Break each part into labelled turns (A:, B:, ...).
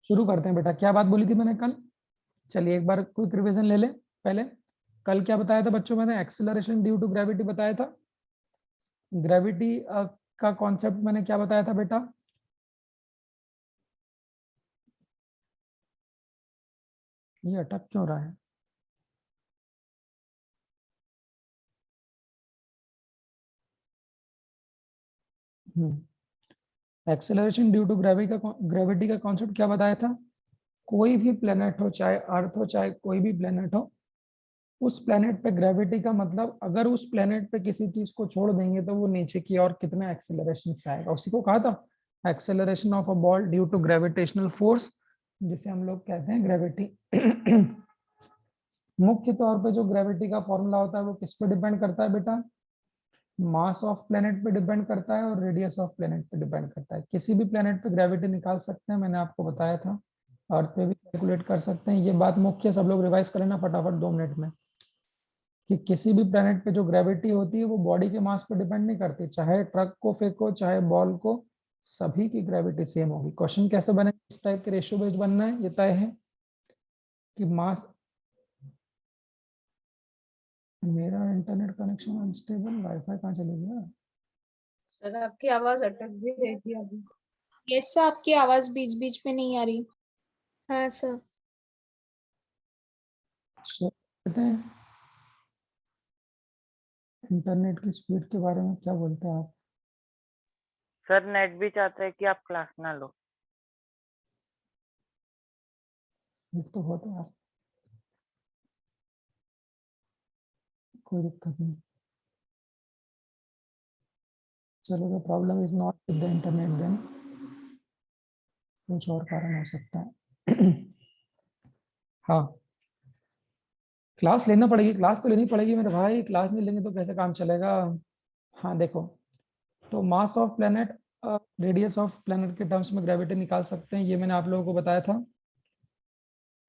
A: शुरू करते हैं बेटा। क्या बात बोली थी मैंने कल? चलिए एक बार क्विक रिवीजन ले लें पहले। कल क्या बताया था बच्चों? मैंने एक्सेलरेशन ड्यू टू ग्रेविटी बताया था। ग्रेविटी का कॉन्सेप्ट मैंने क्या बताया था बेटा? ये अटक क्यों रहा है? एक्सेलरेशन ड्यू टू ग्रेविटी का कॉन्सेप्ट क्या बताया था? कोई भी प्लेनेट हो, चाहे अर्थ हो चाहे कोई भी प्लेनेट हो, उस प्लेनेट पे ग्रेविटी का मतलब अगर उस प्लेनेट पे किसी चीज को छोड़ देंगे तो वो नीचे की ओर कितना एक्सेलरेशन से आएगा, उसी को कहा था acceleration of a ball due to gravitational force, जिसे हम लोग कहते हैं ग्रेविटी। मुख्य तौर पे जो ग्रेविटी का फॉर्मूला होता है वो किस पे डिपेंड करता है बेटा? मास ऑफ प्लेनेट पे डिपेंड करता है और रेडियस ऑफ प्लेनेट पे डिपेंड करता है। किसी भी प्लेनेट पे ग्रेविटी निकाल सकते हैं, मैंने आपको बताया था। अर्थ पे भी कैलकुलेट कर सकते हैं। ये बात मुख्य, सब लोग रिवाइज कर लेना फटाफट 2 मिनट में, कि किसी भी प्लेनेट पे जो ग्रेविटी होती है वो बॉडी के मास पे डिपेंड नहीं करती। चाहे ट्रक को फेंको चाहे बॉल को, सभी की ग्रेविटी सेम होगी। क्वेश्चन कैसे बने, इस टाइप के रेशियो बेस्ड बनना है, ये तय है कि मास। मेरा इंटरनेट कनेक्शन अनस्टेबल, वाईफाई कहाँ चले गया?
B: सर आपकी आवाज अटक भी रही थी अभी।
C: यस सर, आपकी आवाज बीच बीच में नहीं आ रही। हाँ सर।
A: कहते हैं इंटरनेट की स्पीड के बारे में क्या बोलते हैं आप?
D: सर नेट भी चाहता है कि आप क्लास ना लो।
A: स्पीड तो होता है, कोई दिक्कत नहीं। चलो, the problem is not with the internet then, कुछ और कारण हो सकता है। हाँ, क्लास लेना पड़ेगी, क्लास तो लेनी पड़ेगी मेरे भाई, क्लास नहीं लेंगे तो कैसे काम चलेगा। हाँ देखो, तो मास of planet, radius of planet के टर्म्स में ग्रेविटी निकाल सकते हैं, ये मैंने आप लोगों को बताया था।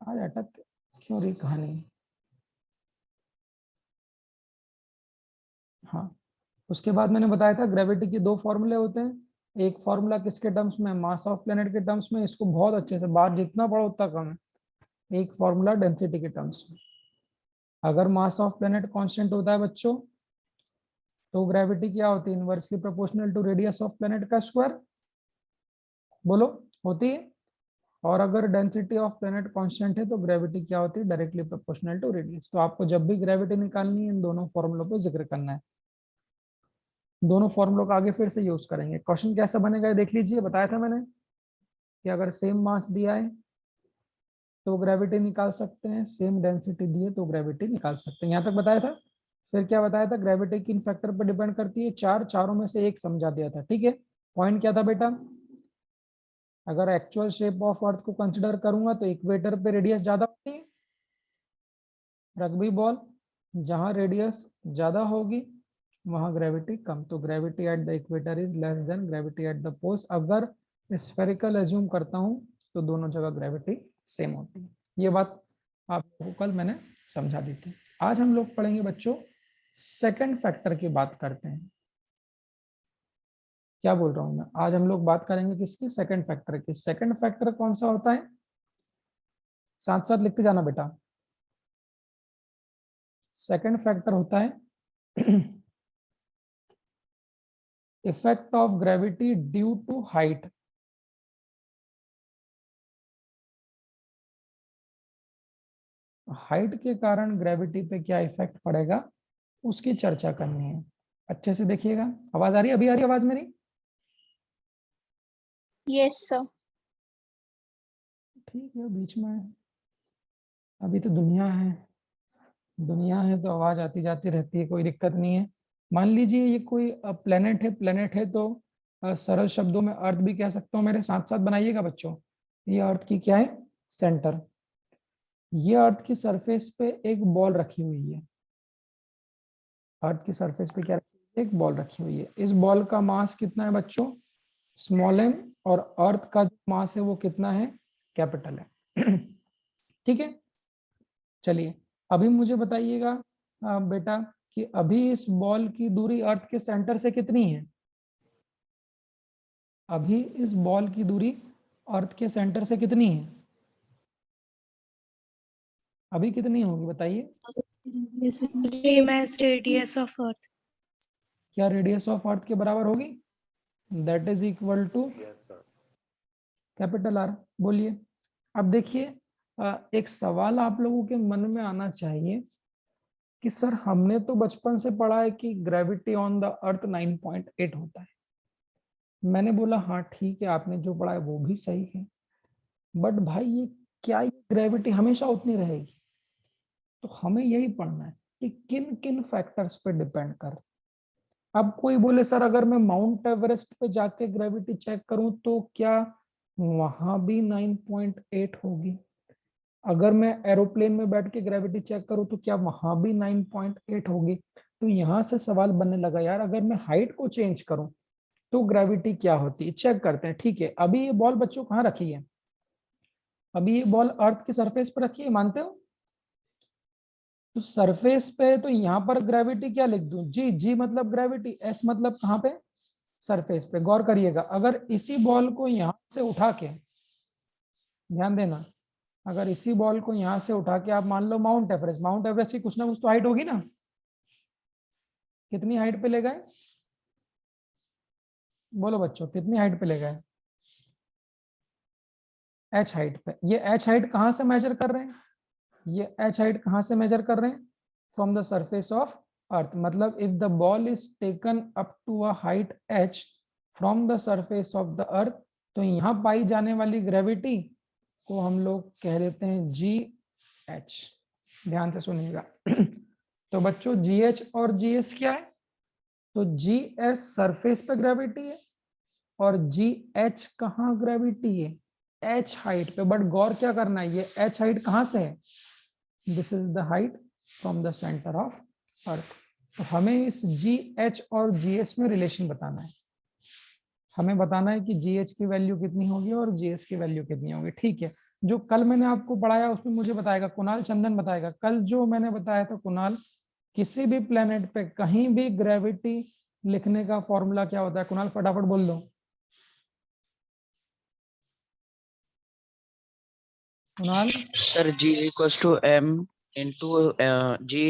A: आज अटक क्यों रही कहानी? हाँ, उसके बाद मैंने बताया था ग्रेविटी के 2 फॉर्मूले होते हैं। एक फॉर्मूला किसके टर्म्स में? मास ऑफ प्लेनेट के टर्म्स में। इसको बहुत अच्छे से, बार जितना पढ़ो उतना कम है। एक फॉर्मूला डेंसिटी के टर्म्स में। अगर मास ऑफ प्लेनेट कांस्टेंट होता है बच्चों, तो ग्रेविटी क्या होती है? Inversely proportional to radius of planet का स्क्वायर। बोलो, होती है। और अगर डेंसिटी ऑफ प्लेनेट कांस्टेंट है तो ग्रेविटी क्या होती है? Directly proportional to radius. तो आपको जब भी ग्रेविटी निकालनी है इन दोनों फॉर्मूलों पे जिक्र करना है। दोनों फॉर्मूलों का आगे फिर से यूज करेंगे। क्वेश्चन कैसा बनेगा देख लीजिए। बताया था मैंने कि अगर सेम मास दिया है तो ग्रेविटी निकाल सकते हैं, सेम डेंसिटी दी है तो ग्रेविटी निकाल सकते हैं। यहाँ तक बताया था। फिर क्या बताया था? ग्रेविटी किन फैक्टर पर डिपेंड करती है? चारों में से एक समझा दिया था। ठीक है, पॉइंट क्या था बेटा? अगर एक्चुअल शेप ऑफ अर्थ को कंसिडर करूंगा तो इक्वेटर पे रेडियस ज्यादा होती है। रग्बी बॉल, जहां रेडियस ज्यादा होगी वहां ग्रेविटी कम। तो gravity at the equator is less than gravity at the poles. अगर स्फेरिकल एज्यूम करता हूं तो दोनों जगह ग्रेविटी सेम होती है। ये बात आपको कल मैंने समझा दी थी। आज हम लोग पढ़ेंगे बच्चों सेकंड फैक्टर की बात करते हैं। क्या बोल रहा हूं मैं? आज हम लोग बात करेंगे किसकी? सेकंड फैक्टर की। सेकंड फैक्टर कौन सा होता है? साथ साथ लिखते जाना बेटा। सेकंड फैक्टर होता है effect of gravity due to height. Height के कारण ग्रेविटी पे क्या इफेक्ट पड़ेगा उसकी चर्चा करनी है। अच्छे से देखिएगा। आवाज आ रही है? अभी आ रही है आवाज मेरी?
C: Yes sir.
A: ठीक है, बीच में अभी तो दुनिया है, दुनिया है तो आवाज आती जाती रहती है, कोई दिक्कत नहीं है। मान लीजिए ये कोई प्लेनेट है, प्लेनेट है तो सरल शब्दों में अर्थ भी कह सकता हूँ। मेरे साथ साथ बनाइएगा बच्चों। ये अर्थ की क्या है? सेंटर। ये अर्थ की सरफेस पे एक बॉल रखी हुई है। अर्थ की सरफेस पे क्या रखी हुई है? एक बॉल रखी हुई है। इस बॉल का मास कितना है बच्चों? Small m। और अर्थ का जो मास है वो कितना है? कैपिटल है। ठीक है, चलिए अभी मुझे बताइएगा बेटा कि अभी इस बॉल की दूरी अर्थ के सेंटर से कितनी है? अभी इस बॉल की दूरी अर्थ के सेंटर से कितनी है? अभी कितनी होगी बताइए?
C: Radius of earth.
A: क्या रेडियस ऑफ अर्थ के बराबर होगी? That is equal to capital R. बोलिए। अब देखिए, एक सवाल आप लोगों के मन में आना चाहिए कि सर हमने तो बचपन से पढ़ा है कि ग्रेविटी ऑन द अर्थ 9.8 होता है। मैंने बोला हाँ ठीक है, आपने जो पढ़ा है वो भी सही है, बट भाई ये क्या ये ग्रेविटी हमेशा उतनी रहेगी? तो हमें यही पढ़ना है कि किन किन फैक्टर्स पे डिपेंड कर। अब कोई बोले सर अगर मैं माउंट एवरेस्ट पे जाके ग्रेविटी चेक करूं तो क्या वहां भी 9.8 होगी? अगर मैं एरोप्लेन में बैठ के ग्रेविटी चेक करूं तो क्या वहां भी 9.8 होगी? तो यहां से सवाल बनने लगा, यार अगर मैं हाइट को चेंज करूं तो ग्रेविटी क्या होती है? चेक करते हैं। ठीक है, अभी ये बॉल बच्चों कहाँ रखी है? अभी ये बॉल अर्थ के सरफेस पर रखी है, मानते हो? तो सरफेस पे तो यहाँ पर ग्रेविटी क्या लिख दूं? जी। जी मतलब ग्रेविटी, एस मतलब कहाँ पे? सरफेस पे। गौर करिएगा, अगर इसी बॉल को यहां से उठा के, ध्यान देना, अगर इसी बॉल को यहां से उठा के आप मान लो माउंट एवरेस्ट, माउंट एवरेस्ट की कुछ ना कुछ तो हाइट होगी ना? कितनी हाइट पे ले गए? बोलो बच्चों, कितनी हाइट पे ले गए? एच हाइट पे। ये एच हाइट कहां से मेजर कर रहे हैं? ये एच हाइट कहां से मेजर कर रहे हैं? From the surface of earth. मतलब if the ball is taken up to a height h from the surface of the earth, तो यहाँ पाई जाने वाली ग्रेविटी को हम लोग कह देते हैं जी एच। ध्यान से सुनिएगा। तो बच्चों जी एच और जी एस क्या है? तो जी एस सरफेस पे ग्रेविटी है और जी एच कहाँ ग्रेविटी है? एच हाइट पे। बट गौर क्या करना है, ये एच हाइट कहाँ से है? This is the height from the centre of earth. तो हमें इस जी एच और जी एस में रिलेशन बताना है। हमें बताना है कि जी एच की वैल्यू कितनी होगी और जी एस की वैल्यू कितनी होगी। ठीक है, जो कल मैंने आपको पढ़ाया उसमें मुझे बताएगा कुणाल चंदन बताएगा। कल जो मैंने बताया था कुणाल, किसी भी प्लेनेट पे कहीं भी ग्रेविटी लिखने का फॉर्मूला क्या होता है? कुणाल फटाफट बोल दो। Kunal.
E: Sir G is equals to M into G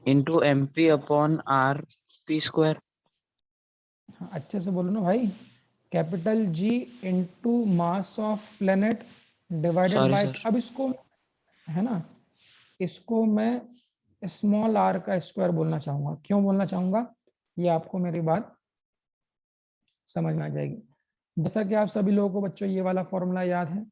E: into MP upon R P square।
A: हाँ, अच्छे से बोलो ना भाई। Capital G into mass of planet divided
E: sorry
A: by,
E: sir.
A: अब इसको है ना, इसको मैं स्मॉल आर का स्क्वायर बोलना चाहूंगा। क्यों बोलना चाहूंगा, ये आपको मेरी बात समझ में आ जाएगी। जैसा कि आप सभी लोगों को बच्चों ये वाला फॉर्मूला याद है,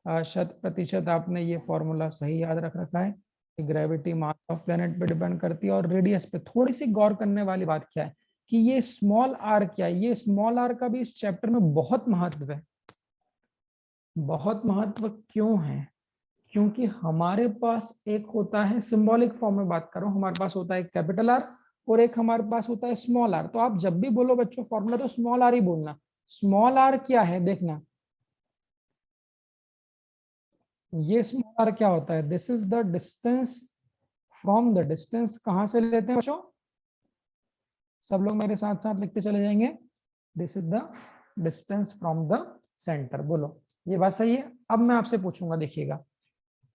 A: 100% आपने ये फॉर्मूला सही याद रख रखा है कि ग्रेविटी मास ऑफ प्लेनेट पे डिपेंड करती है और रेडियस पे। थोड़ी सी गौर करने वाली बात क्या है कि ये स्मॉल आर क्या है? ये स्मॉल आर का भी इस चैप्टर में बहुत महत्व है। बहुत महत्व क्यों है? क्योंकि हमारे पास एक होता है, सिंबॉलिक फॉर्म में बात कर रहा हूं, हमारे पास होता है कैपिटल आर और एक हमारे पास होता है स्मॉल आर। तो आप जब भी बोलो बच्चों फॉर्मूला तो स्मॉल आर ही बोलना। स्मॉल आर क्या है देखना, ये स्मॉल आर क्या होता है? This is the distance from the distance, कहां से लेते हैं बच्चों? सब लोग मेरे साथ साथ लिखते चले जाएंगे। This is the distance from the centre. बोलो ये बात सही है? अब मैं आपसे पूछूंगा, देखिएगा,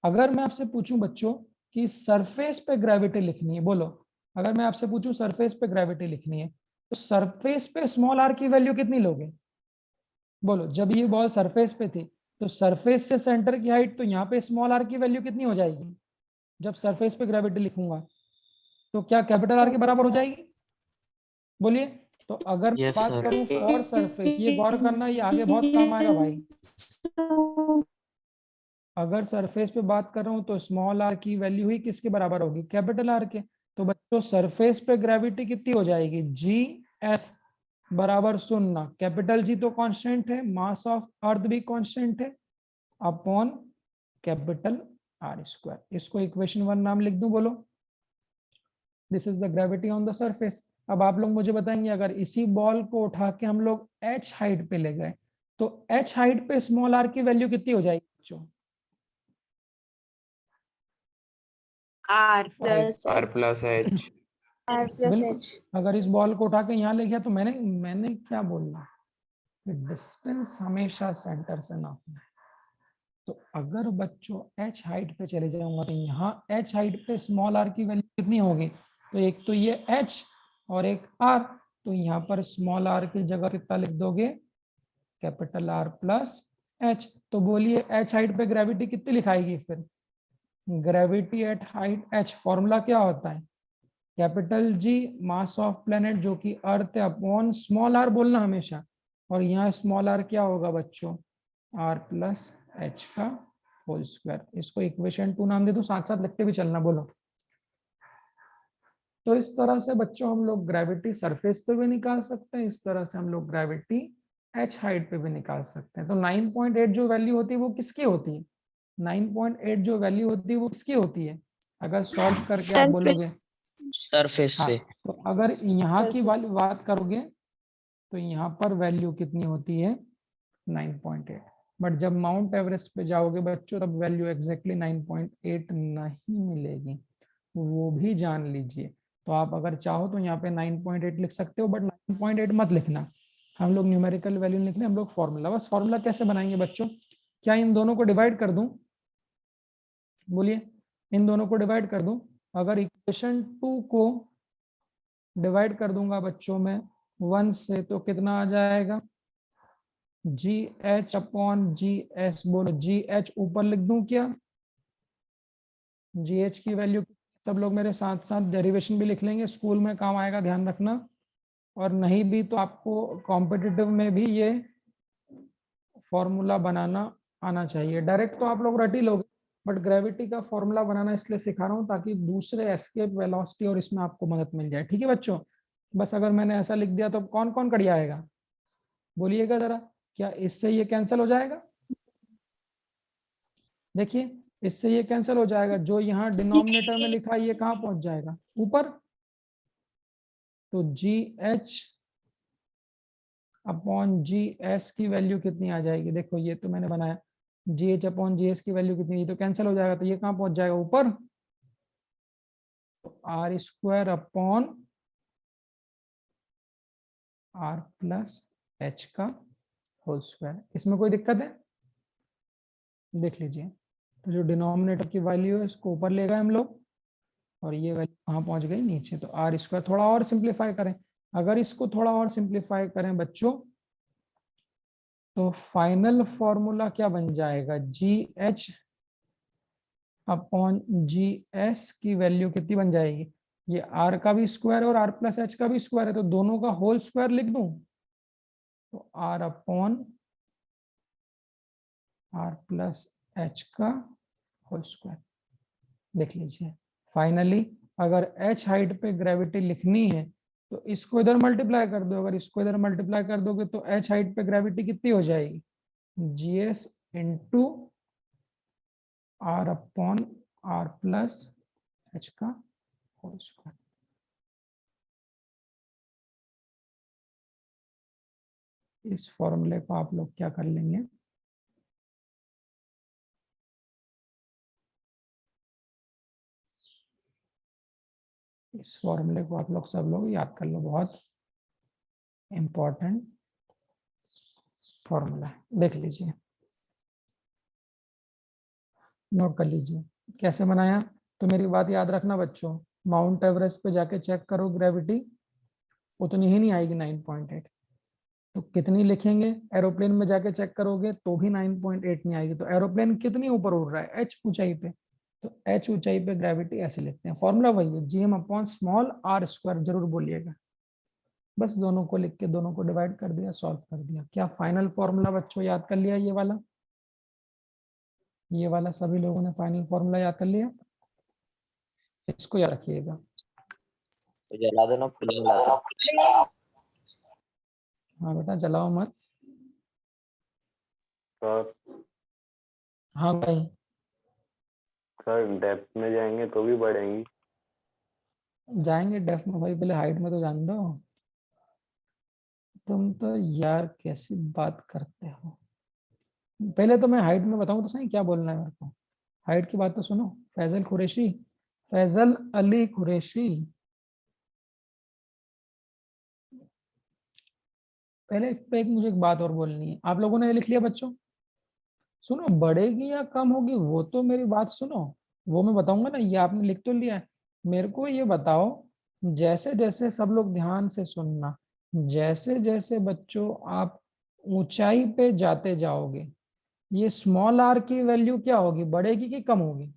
A: अगर मैं आपसे पूछूं बच्चों कि सरफेस पे ग्रेविटी लिखनी है, बोलो अगर मैं आपसे पूछूं सरफेस पे ग्रेविटी लिखनी है तो सरफेस पे स्मॉल आर की वैल्यू कितनी लोगे? बोलो, जब ये बॉल सरफेस पे थी तो सरफेस से सेंटर की हाइट, तो यहाँ पे स्मॉल आर की वैल्यू कितनी हो जाएगी? जब सरफेस पे ग्रेविटी लिखूंगा तो क्या कैपिटल आर के बराबर हो जाएगी? बोलिए। तो अगर मैं
E: यस
A: बात
E: सर।
A: करूं फॉर सरफेस, ये गौर करना, ये आगे बहुत काम आएगा भाई। अगर सरफेस पे बात कर रहा हूं तो स्मॉल आर की वैल्यू ही किसके बराबर होगी? कैपिटल आर के। तो बच्चों सरफेस पे ग्रेविटी कितनी हो जाएगी? जी एस बराबर 0। कैपिटल जी तो कांस्टेंट है, मास ऑफ अर्थ भी कांस्टेंट है, अपॉन कैपिटल आर स्क्वायर। इसको इक्वेशन 1 नाम लिख दूं। बोलो, this is the gravity on the surface. अब आप लोग मुझे बताएंगे अगर इसी बॉल को उठा के हम लोग एच हाइट पे ले गए तो एच हाइट पे स्मॉल आर की वैल्यू कितनी हो जाएगी बच्चों?
C: R plus
E: R
C: H।
E: plus H।
C: R plus
A: बिल्कुल।
C: H।
A: अगर इस बॉल को उठा के यहाँ ले गया तो मैंने क्या बोलना, कि डिस्टेंस हमेशा सेंटर से नापना है। तो अगर बच्चों h हाइट पे चले जाऊंगा तो यहाँ h हाइट पे स्मॉल r की वैल्यू कितनी होगी, तो एक तो ये h और एक r, तो यहाँ पर स्मॉल r की जगह कितना लिख दोगे, कैपिटल R प्लस h। तो बोलिए h हाइट पे ग्रेविटी कितनी लिखाएगी फिर, gravity eight height h formula क्या होता है, capital G mass of planet जो कि अर्थ है अपॉन स्मॉल r बोलना हमेशा, और यहाँ स्मॉल r क्या होगा बच्चों, r प्लस h का होल स्क्वायर। इसको इक्वेशन 2 नाम दे दो, साथ साथ लिखते भी चलना, बोलो। तो इस तरह से बच्चों हम लोग ग्रेविटी सरफेस पे भी निकाल सकते हैं, इस तरह से हम लोग ग्रेविटी h हाइट पे भी निकाल सकते हैं। तो 9.8 जो वैल्यू होती है वो किसकी होती है, 9.8 जो वैल्यू होती है वो किसकी होती है, अगर सॉल्व करके आप बोलोगे।
E: सरफेस
A: हाँ,
E: से।
A: तो अगर यहाँ की
B: Surface.
A: बात करोगे तो यहाँ पर वैल्यू कितनी होती है 9.8, बट जब माउंट एवरेस्ट पे जाओगे बच्चों तब वैल्यू एग्जैक्टली 9.8 नहीं मिलेगी, वो भी जान लीजिए। तो आप अगर चाहो तो यहाँ पे 9.8 लिख सकते हो, बट 9.8 मत लिखना, हम लोग न्यूमेरिकल वैल्यू लिखने, हम लोग फॉर्मूला, बस फॉर्मूला कैसे बनाएंगे बच्चों, क्या इन दोनों को डिवाइड कर दूं, बोलिए, इन दोनों को डिवाइड कर दूं, अगर इक्वेशन 2 को डिवाइड कर दूंगा बच्चों में 1 से तो कितना आ जाएगा, जी एच अपॉन जी एस, बोलो जी एच ऊपर लिख दूं क्या, जी एच की वैल्यू, सब लोग मेरे साथ साथ डेरिवेशन भी लिख लेंगे, स्कूल में काम आएगा, ध्यान रखना, और नहीं भी तो आपको कॉम्पिटिटिव में भी ये फॉर्मूला बनाना आना चाहिए। डायरेक्ट तो आप लोग रट ही लोगे, बट ग्रेविटी का फॉर्मूला बनाना इसलिए सिखा रहा हूँ ताकि दूसरे एस्केप वेलोसिटी और इसमें आपको मदद मिल जाए, ठीक है बच्चों। बस अगर मैंने ऐसा लिख दिया तो कौन कौन कट जाएगा, बोलिएगा जरा, क्या इससे ये कैंसिल हो जाएगा, देखिए इससे ये कैंसिल हो जाएगा, जो यहाँ डिनोमिनेटर में लिखा है ये कहाँ पहुंच जाएगा, ऊपर, तो जी एच अपॉन जी एस की वैल्यू कितनी आ जाएगी, देखो ये तो मैंने बनाया, जी एच अपॉन जी एस की वैल्यू कितनी, ये तो कैंसिल हो जाएगा, तो ये कहाँ पहुंच जाएगा ऊपर, तो R square upon R plus H का होल स्क्वायर। इसमें कोई दिक्कत है, देख लीजिए, तो जो डिनोमिनेटर की वैल्यू है इसको ऊपर ले गए हम लोग, और ये वैल्यू कहाँ पहुंच गई नीचे, तो आर स्क्वायर। थोड़ा और सिंप्लीफाई करें, अगर इसको थोड़ा और सिंप्लीफाई करें बच्चों तो फाइनल फॉर्मूला क्या बन जाएगा, जी एच अपॉन जी एस की वैल्यू कितनी बन जाएगी, ये आर का भी स्क्वायर और आर प्लस एच का भी स्क्वायर है, तो दोनों का होल स्क्वायर लिख दूं, तो R upon R plus H का होल स्क्वायर। देख लीजिए, फाइनली अगर h हाइट पे ग्रेविटी लिखनी है तो इसको इधर मल्टीप्लाई कर दो, अगर इसको इधर मल्टीप्लाई कर दोगे तो h हाइट पे ग्रेविटी कितनी हो जाएगी, GS into R upon R plus H का होल स्क्वायर। इस फॉर्मूले को आप लोग क्या कर लेंगे, इस फॉर्मूले को आप लोग सब लोग याद कर लो, बहुत इंपॉर्टेंट फॉर्मूला है, देख लीजिए, नोट कर लीजिए कैसे बनाया। तो मेरी बात याद रखना बच्चों, माउंट एवरेस्ट पे जाके चेक करो ग्रेविटी उतनी ही नहीं आएगी 9.8, तो कितनी लिखेंगे, एरोप्लेन में जाके चेक करोगे तो भी 9.8 नहीं आएगी, तो एरोप्लेन कितनी ऊपर उड़ रहा है, h ऊंचाई पे, तो h ऊंचाई पे ग्रेविटी ऐसे लिखते हैं, फॉर्मूला वही है, GM upon small R square, जरूर बोलिएगा। बस दोनों को लिख के दोनों को डिवाइड कर दिया, सॉल्व कर दिया। क्या फाइनल फॉर्मूला बच्चों याद कर लिया, ये वाला सभी लोगों ने फाइनल फॉर्मूला याद कर लिया, इसको याद रखिएगा।
F: जला दो ना, फिल्म लाते हैं।
A: हाँ बेटा जलाओ मत।
G: सर
A: हाँ भाई,
G: सर डेप्थ में जाएंगे तो भी बढ़ेंगी,
A: जाएंगे डेफ में भाई, पहले हाइट में तो जान दो। तुम तो यार कैसी बात करते हो, पहले तो मैं हाइट में बताऊं तो सही क्या बोलना है मेरे को, हाइट की बात तो सुनो। फैजल कुरैशी, फैजल अली कुरैशी, पहले इस पे मुझे एक बात और बोलनी है। आप लोगों ने लिख लिया बच्चों? सुनो, बढ़ेगी या कम होगी वो तो मेरी बात सुनो, वो मैं बताऊंगा ना। ये आपने लिख तो लिया है, मेरे को ये बताओ, जैसे जैसे सब लोग ध्यान से सुनना, जैसे जैसे बच्चों आप ऊंचाई पे जाते जाओगे, ये स्मॉल आर की वैल्यू क्या होगी, बढ़ेगी कि कम होगी?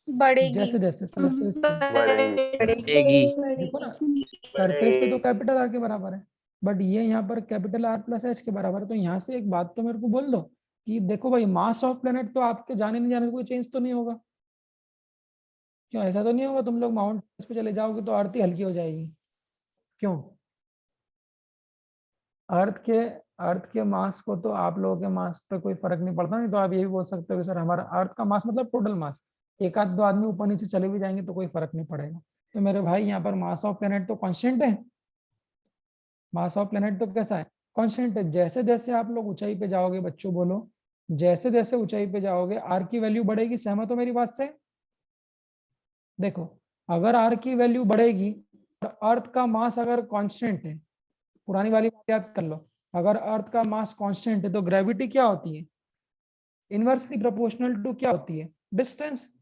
C: बढ़ेगी।
A: जैसे जैसे सरफेस से,
E: बढ़ेगी।
A: देखो ना, सरफेस पे तो कैपिटल आर के बराबर है, बट ये यहाँ पर कैपिटल आर प्लस एच के बराबर है। तो यहाँ से एक बात तो मेरे को बोल दो कि देखो भाई, मास ऑफ प्लेनेट तो आपके जाने नहीं जाने से कोई चेंज तो नहीं होगा। क्यों, ऐसा तो नहीं होगा तुम लोग माउंट पे चले जाओगे तो अर्थ ही हल्की हो जाएगी? क्यों? अर्थ के मास को तो आप लोगों के मास पे कोई फर्क नहीं पड़ता। नहीं तो आप ये भी बोल सकते हो कि सर हमारा अर्थ का मास मतलब टोटल मास, एक आध दो आदमी ऊपर नीचे चले भी जाएंगे तो कोई फर्क नहीं पड़ेगा। तो मेरे भाई यहाँ पर मास ऑफ प्लेनेट तो कांस्टेंट है। मास ऑफ प्लेनेट तो कैसा है, कांस्टेंट है। जैसे जैसे आप लोग ऊंचाई पे जाओगे बच्चों, बोलो, जैसे जैसे ऊंचाई पे जाओगे आर की वैल्यू बढ़ेगी। सहमत हो मेरी बात से? देखो, अगर आर की वैल्यू बढ़ेगी और अर्थ का मास अगर कांस्टेंट है, पुरानी वाली बात याद कर लो, अगर अर्थ का मास कांस्टेंट है तो ग्रेविटी क्या होती है, इनवर्सली प्रोपोर्शनल टू क्या होती है, डिस्टेंस।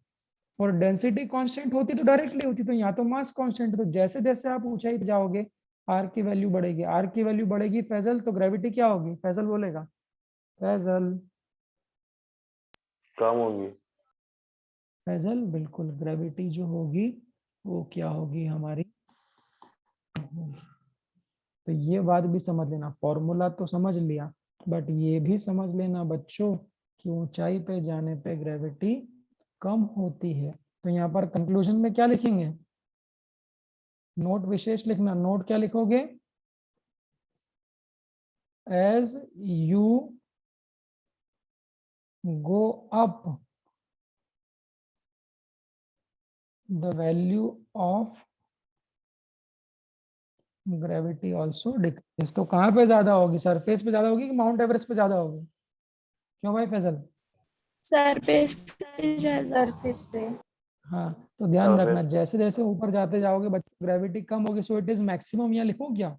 A: और डेंसिटी कांस्टेंट होती तो डायरेक्टली होती। तो यहाँ तो मास कांस्टेंट है, तो जैसे जैसे आप ऊंचाई पे जाओगे आर की वैल्यू बढ़ेगी। आर की वैल्यू बढ़ेगी फैजल, तो ग्रेविटी क्या होगी, फैजल बोलेगा, फैजल,
G: कम होगी।
A: फैजल बिल्कुल, ग्रेविटी जो होगी वो क्या होगी हमारी। तो ये बात भी समझ लेना, फॉर्मूला तो समझ लिया, बट ये भी समझ लेना बच्चों कि ऊंचाई पे जाने पे ग्रेविटी कम होती है। तो यहाँ पर कंक्लूजन में क्या लिखेंगे, नोट विशेष लिखना। नोट क्या लिखोगे, as you go up the value of gravity also decrease. तो कहाँ पे ज्यादा होगी, सरफेस पे ज्यादा होगी कि माउंट एवरेस्ट पे ज्यादा होगी? क्यों भाई फैजल?
C: सरफेस पे ज्यादा।
B: सरफेस पे।
A: हाँ, तो ध्यान
G: सरफेस
A: रखना, जैसे जैसे ऊपर जाते जाओगे बच्चों ग्रेविटी कम होगी। सो इट इज मैक्सिमम, यहाँ लिखो क्या,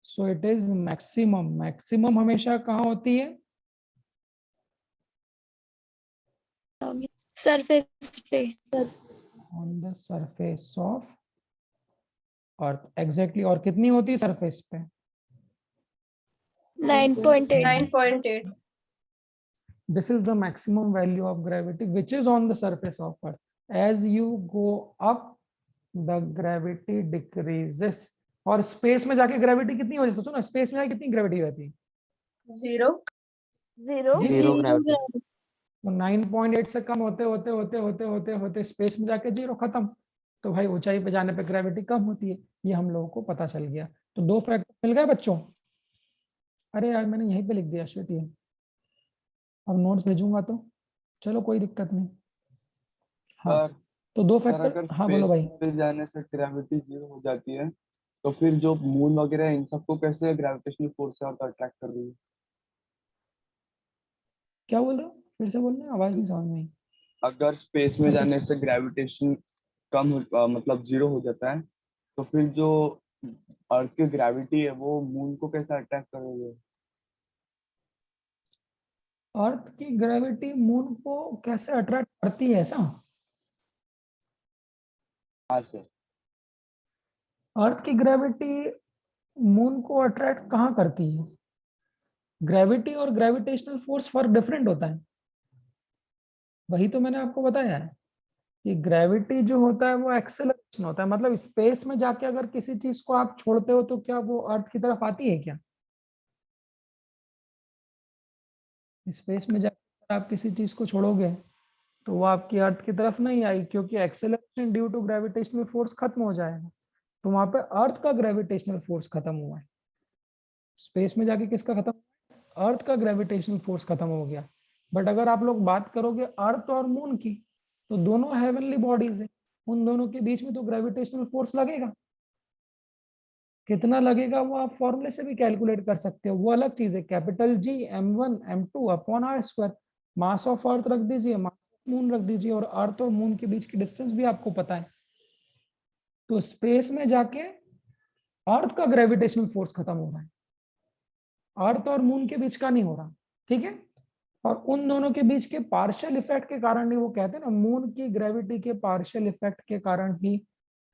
A: so it is maximum. Maximum हमेशा कहाँ होती है,
C: सरफेस पे।
A: On the surface of earth, exactly. और कितनी होती है सरफेस पे,
C: 9.8।
B: 9.8।
A: this is the maximum value of gravity which is on the surface of earth. As you go up the gravity decreases. और स्पेस में जाके ग्रेविटी कितनी हो जाती है, सोचो ना, स्पेस में जाके कितनी ग्रेविटी रहती है?
B: 0।
E: Zero gravity.
A: तो 9.8 से कम होते होते होते होते होते होते स्पेस में जाके जीरो, खत्म। तो भाई ऊंचाई पे जाने पे ग्रेविटी कम होती है, ये हम लोगों को पता चल गया। तो दो फैक्टर मिल गए बच्चों। अरे यार मैंने यहीं पे लिख दिया, शिट, ये अब नोट्स भेजूंगा तो चलो कोई दिक्कत नहीं। हाँ,
H: सर
A: तो दो
H: सर अगर
A: फैक्टर, हाँ बोलो
H: स्पेस
A: भाई।
H: पे जाने से ग्रेविटी जीरो हो जाती है तो फिर जो मून वगैरह है इन सबको कैसे ग्रेविटेशनल फोर्स से अट्रैक्ट कर रही है?
A: क्या बोल रहे हो, फिर से बोलना, आवाज नहीं समझ में आई।
H: अगर स्पेस में
A: सर
H: जाने से ग्रेविटेशन मतलब जीरो हो जाता है तो फिर जो अर्थ की ग्रेविटी है वो मून को कैसे अट्रैक्ट कर रही है?
A: अर्थ की ग्रेविटी मून को कैसे अट्रैक्ट करती है, ऐसा?
H: हाँ सर।
A: अर्थ की ग्रेविटी मून को अट्रैक्ट कहाँ करती है? ग्रेविटी और ग्रेविटेशनल फोर्स फर्क डिफरेंट होता है, वही तो मैंने आपको बताया है कि ग्रेविटी जो होता है वो एक्सेलरेशन होता है। मतलब स्पेस में जाके अगर किसी चीज को आप छोड़ते हो तो क्या वो अर्थ की तरफ आती है क्या? स्पेस में जाकर आप किसी चीज को छोड़ोगे तो वो आपकी अर्थ की तरफ नहीं आई, क्योंकि acceleration due to gravitational force खत्म हो जाएगा। तो वहां पे अर्थ का ग्रेविटेशनल फोर्स खत्म हुआ है। स्पेस में जाके किसका खत्म, अर्थ का ग्रेविटेशनल फोर्स खत्म हो गया। बट अगर आप लोग बात करोगे अर्थ और मून की, तो दोनों हेवनली बॉडीज है, उन दोनों के बीच में तो ग्रेविटेशनल फोर्स लगेगा। कितना लगेगा वो आप फॉर्मूले से भी कैलकुलेट कर सकते हो, वो अलग चीज है। Capital G m1 m2 upon r square. Mass of earth रख दीजिए, मास ऑफ मून रख दीजिए, और अर्थ और मून के बीच की डिस्टेंस भी आपको पता है। तो स्पेस में जाके अर्थ का ग्रेविटेशनल फोर्स खत्म हो रहा है, अर्थ और मून के बीच का नहीं हो रहा, ठीक है। और उन दोनों के बीच के पार्शियल इफेक्ट के कारण ही, वो कहते हैं ना, मून की ग्रेविटी के पार्शियल इफेक्ट के कारण ही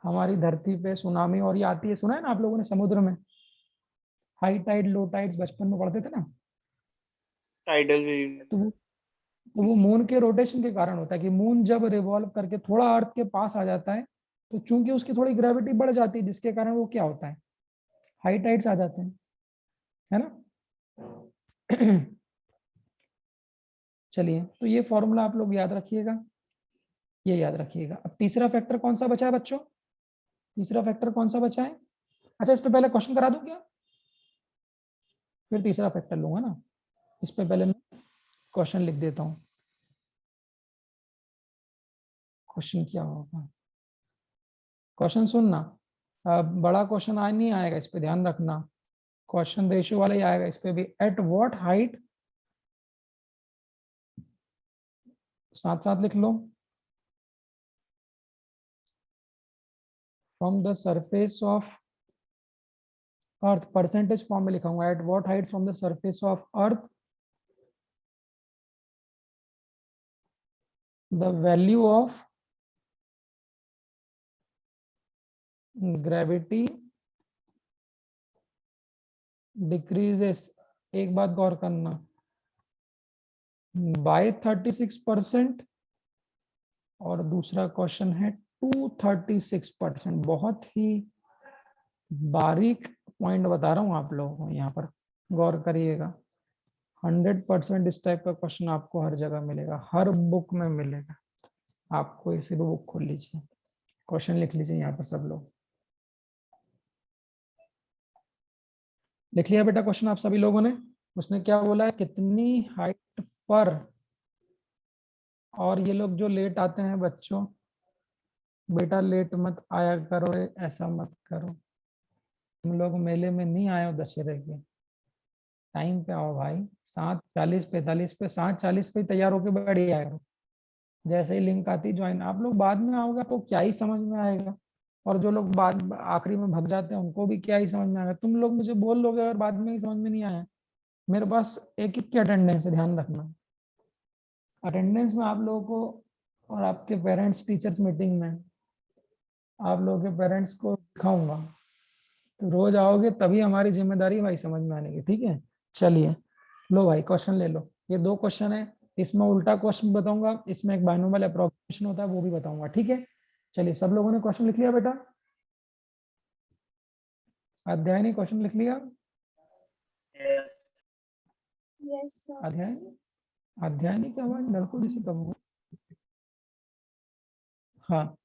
A: हमारी धरती पे सुनामी और ये आती है। सुना है ना आप लोगों ने, समुद्र में हाई टाइड लो टाइड्स बचपन में पढ़ते थे ना।
H: Tidal wave.
A: तो वो मून के रोटेशन के कारण होता है कि मून जब रिवॉल्व करके थोड़ा अर्थ के पास आ जाता है, तो चूंकि उसकी थोड़ी ग्रेविटी बढ़ जाती है, जिसके कारण वो क्या होता है, हाई टाइड्स आ जाते हैं, है ना। चलिए, तो ये फॉर्मूला आप लोग याद रखिएगा, ये याद रखिएगा। अब तीसरा फैक्टर कौन सा बचा है बच्चों? तीसरा फैक्टर कौन सा बचा है? अच्छा, इस पे पहले क्वेश्चन करा दूं क्या, फिर तीसरा फैक्टर लूंगा ना। इस पे पहले मैं क्वेश्चन लिख देता हूं। क्वेश्चन क्या होगा? क्वेश्चन सुनना, बड़ा क्वेश्चन आज नहीं आएगा, इस पे ध्यान रखना। क्वेश्चन रेशियो वाला ही आएगा इस पे भी। एट व्हाट हाइट, साथ साथ लिख लो, from the surface of earth, percentage form में लिखाऊंगा। At what height from the surface of earth the value of gravity decreases, एक बात गौर करना, बाय 36%, और दूसरा क्वेश्चन है 236%। बहुत ही बारीक पॉइंट बता रहा हूं आप लोगों को, यहाँ पर गौर करिएगा। 100% इस टाइप का क्वेश्चन आपको हर जगह मिलेगा, हर बुक में मिलेगा। आप कोई सी भी बुक खोल लीजिए, क्वेश्चन लिख लीजिए यहाँ पर सब लोग। लिख लिया बेटा क्वेश्चन आप सभी लोगों ने? उसने क्या बोला है, कितनी हाइट पर, और ये लोग जो लेट आते हैं बच्चों, बेटा लेट मत आया करो, ऐसा मत करो। तुम लोग मेले में नहीं आए हो दशहरे के, टाइम पे आओ भाई। 7:40-45 पे, 7:40 पे तैयार होके बैठ ही आएगा। जैसे ही लिंक आती ज्वाइन, आप लोग बाद में आओगे तो क्या ही समझ में आएगा, और जो लोग बाद आखिरी में भग जाते हैं उनको भी क्या ही समझ में आएगा। तुम लोग मुझे बोल लोगे अगर बाद में ही समझ में नहीं आया। मेरे पास एक की अटेंडेंस है, ध्यान रखना। अटेंडेंस में आप लोगों को और आपके पेरेंट्स टीचर्स मीटिंग में आप लोगों के पेरेंट्स को दिखाऊंगा, तो रोज आओगे तभी हमारी जिम्मेदारी भाई समझ में आने की, ठीक है। चलिए लो भाई क्वेश्चन ले लो। ये 2 क्वेश्चन है, इसमें उल्टा क्वेश्चन बताऊंगा, इसमें एक बाइनोमियल अप्रोक्सीमेशन होता है वो भी बताऊंगा, ठीक है। चलिए, सब लोगों ने क्वेश्चन लिख लिया बेटा? अध्याय नहीं, क्वेश्चन लिख लिया? अध्याय अध्याय नहीं, क्या हुआ लड़कों जैसे कब हुआ? हाँ,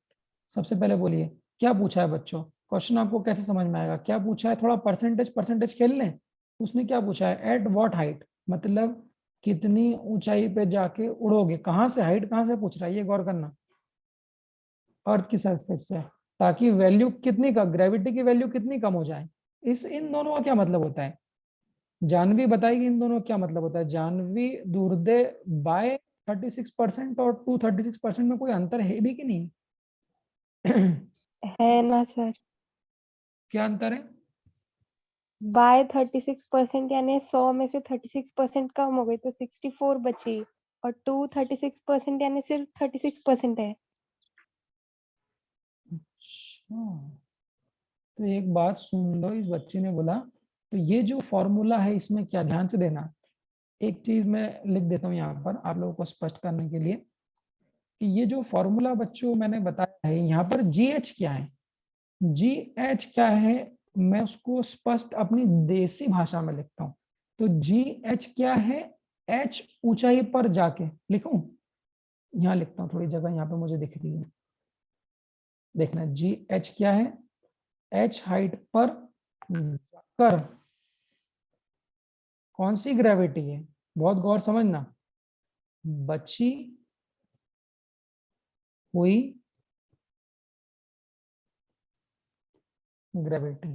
A: सबसे पहले बोलिए क्या पूछा है बच्चों, क्वेश्चन आपको कैसे समझ में आएगा? क्या पूछा है, थोड़ा परसेंटेज खेल लें। उसने क्या पूछा है, एट व्हाट हाइट, मतलब कितनी ऊंचाई पे जाके उड़ोगे। कहां से, हाइट कहां से पूछ रहा है, ये गौर करना, अर्थ की सरफेस से, ताकि वैल्यू कितनी का, ग्रेविटी की वैल्यू कितनी कम हो जाए। इन दोनों का क्या मतलब होता है, जानवी बताएगी इन दोनों का क्या मतलब होता है। जानवी दुर्दे बाय 36% और 236% में कोई अंतर है भी कि नहीं?
I: है ना सर,
A: क्या अंतर है?
I: बाय 36% यानी 100 में से 36% कम हो गई तो 64 बची, और 236% यानी सिर्फ 36% है।
A: अच्छा, तो एक बात सुन लो, इस बच्चे ने बोला, तो ये जो फॉर्मूला है इसमें क्या, ध्यान से देना। एक चीज मैं लिख देता हूँ यहाँ पर आप लोगों को स्पष्ट करने के लिए, कि ये जो फॉर्मूला बच्चों मैंने बताया है, यहाँ पर GH क्या है, GH क्या है, मैं उसको स्पष्ट अपनी देसी भाषा में लिखता हूँ। तो GH क्या है, H ऊंचाई पर जाके, लिखूं, यहाँ लिखता हूँ, थोड़ी जगह यहाँ पे मुझे दिख रही है, देखना। GH क्या है, H हाइट पर जाकर कौन सी ग्रेविटी है, बहुत गौर समझना, बची हुई ग्रेविटी।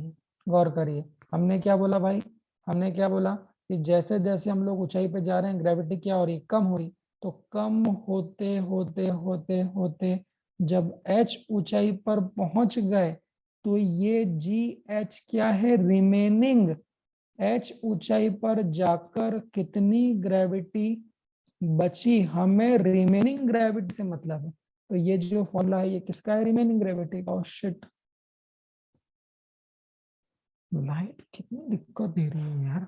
A: गौर करिए, हमने क्या बोला भाई, हमने क्या बोला कि जैसे जैसे हम लोग ऊंचाई पे जा रहे हैं ग्रेविटी क्या हो रही, कम हो रही। तो कम होते होते होते होते जब H ऊंचाई पर पहुंच गए तो ये जी एच क्या है, रिमेनिंग। एच ऊंचाई पर जाकर कितनी ग्रेविटी बची, हमें रिमेनिंग ग्रेविटी से मतलब है। तो ये जो फॉर्मूला है ये किसका है, रिमेनिंग ग्रेविटी का। शिट, लाइट कितनी दिक्कत दे रही है यार।